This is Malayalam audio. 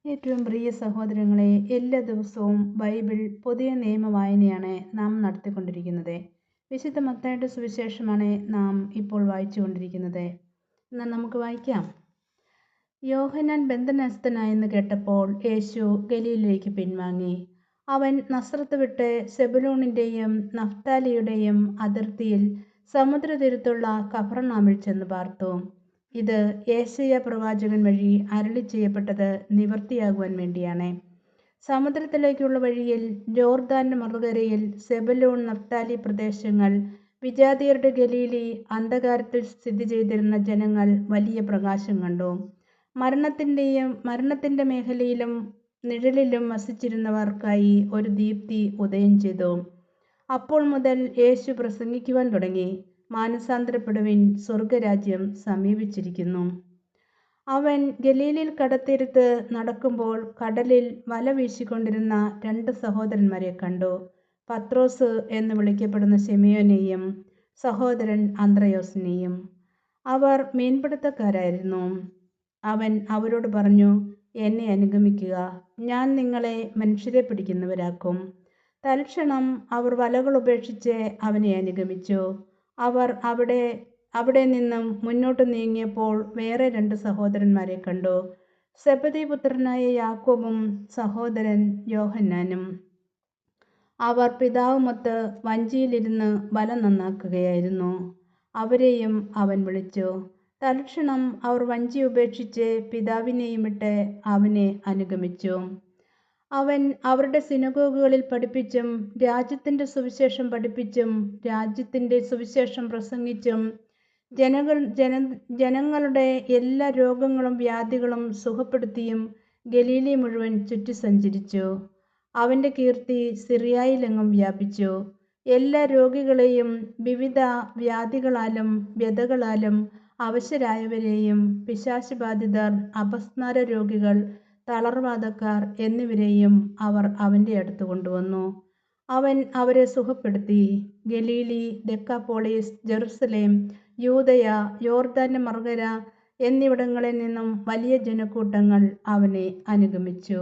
ഏറ്റവും പ്രിയ സഹോദരങ്ങളെ, എല്ലാ ദിവസവും ബൈബിൾ പുതിയ നിയമ വായനയാണ് നാം നടത്തിക്കൊണ്ടിരിക്കുന്നത്. വിശുദ്ധ മത്തായിയുടെ സുവിശേഷമാണ് നാം ഇപ്പോൾ വായിച്ചുകൊണ്ടിരിക്കുന്നത്. എന്നാൽ നമുക്ക് വായിക്കാം. യോഹന്നാൻ ബന്ധനസ്ഥനായെന്ന് കേട്ടപ്പോൾ യേശു ഗലീലയിലേക്ക് പിൻവാങ്ങി. അവൻ നസ്രത്ത് വിട്ട് സെബുലൂണിൻ്റെയും നഫ്താലിയുടെയും അതിർത്തിയിൽ സമുദ്രതീരത്തുള്ള കഫർനാമിൽ ചെന്ന് പാർത്തു. ഇത് യേശയ്യാ പ്രവാചകൻ വഴി അരുളി ചെയ്യപ്പെട്ടത് നിവൃത്തിയാകുവാൻ വേണ്ടിയാണ്. സമുദ്രത്തിലേക്കുള്ള വഴിയിൽ ജോർദാന്റെ മറുകരയിൽ സെബുലൂൺ നഫ്താലി പ്രദേശങ്ങൾ, വിജാതിയരുടെ ഗലീലി, അന്ധകാരത്തിൽ സ്ഥിതി ചെയ്തിരുന്ന ജനങ്ങൾ വലിയ പ്രകാശം കണ്ടു. മരണത്തിന്റെ മേഖലയിലും നിഴലിലും വസിച്ചിരുന്നവർക്കായി ഒരു ദീപ്തി ഉദയം ചെയ്തു. അപ്പോൾ മുതൽ യേശു പ്രസംഗിക്കുവാൻ തുടങ്ങി, മാനസാന്തരപ്പെടുവിൻ, സ്വർഗരാജ്യം സമീപിച്ചിരിക്കുന്നു. അവൻ ഗലീലയിൽ കടൽത്തീരത്ത് നടക്കുമ്പോൾ കടലിൽ വല വീശിക്കൊണ്ടിരുന്ന 2 സഹോദരന്മാരെ കണ്ടു. പത്രോസ് എന്ന് വിളിക്കപ്പെടുന്ന ശിമയോനെയും സഹോദരൻ അന്ത്രയോസിനെയും. അവർ മീൻപിടുത്തക്കാരായിരുന്നു. അവൻ അവരോട് പറഞ്ഞു, എന്നെ അനുഗമിക്കുക, ഞാൻ നിങ്ങളെ മനുഷ്യരെ പിടിക്കുന്നവരാക്കും. തൽക്ഷണം അവർ വലകൾ ഉപേക്ഷിച്ച് അവനെ അനുഗമിച്ചു. അവർ അവിടെ നിന്നും മുന്നോട്ട് നീങ്ങിയപ്പോൾ വേറെ 2 സഹോദരന്മാരെ കണ്ടു, സെബെദീപുത്രനായ യാക്കോബും സഹോദരൻ യോഹന്നാനും. അവർ പിതാവുമൊത്ത് വഞ്ചിയിലിരുന്ന് വല നന്നാക്കുകയായിരുന്നു. അവരെയും അവൻ വിളിച്ചു. തൽക്ഷണം അവർ വഞ്ചി ഉപേക്ഷിച്ച് പിതാവിനെയും വിട്ട് അവനെ അനുഗമിച്ചു. അവൻ അവരുടെ സിനഗോഗുകളിൽ പഠിപ്പിച്ചും രാജ്യത്തിൻ്റെ സുവിശേഷം പഠിപ്പിച്ചും രാജ്യത്തിൻ്റെ സുവിശേഷം പ്രസംഗിച്ചും ജനങ്ങളുടെ എല്ലാ രോഗങ്ങളും വ്യാധികളും സുഖപ്പെടുത്തിയും ഗലീലി മുഴുവൻ ചുറ്റി സഞ്ചരിച്ചു. അവൻ്റെ കീർത്തി സിറിയായിലെങ്ങും വ്യാപിച്ചു. എല്ലാ രോഗികളെയും വിവിധ വ്യാധികളാലും വ്യതകളാലും അവശരായവരെയും പിശാച് ബാധിതർ, അപസ്മാര രോഗികൾ, തളർവാദക്കാർ എന്നിവരെയും അവർ അവൻ്റെ അടുത്ത് കൊണ്ടുവന്നു. അവൻ അവരെ സുഖപ്പെടുത്തി. ഗലീലി, ദെക്കാപോളിസ്, ജെറുസലേം, യൂദയ, യോർദാന്റെ മറുകര എന്നിവിടങ്ങളിൽ നിന്നും വലിയ ജനക്കൂട്ടങ്ങൾ അവനെ അനുഗമിച്ചു.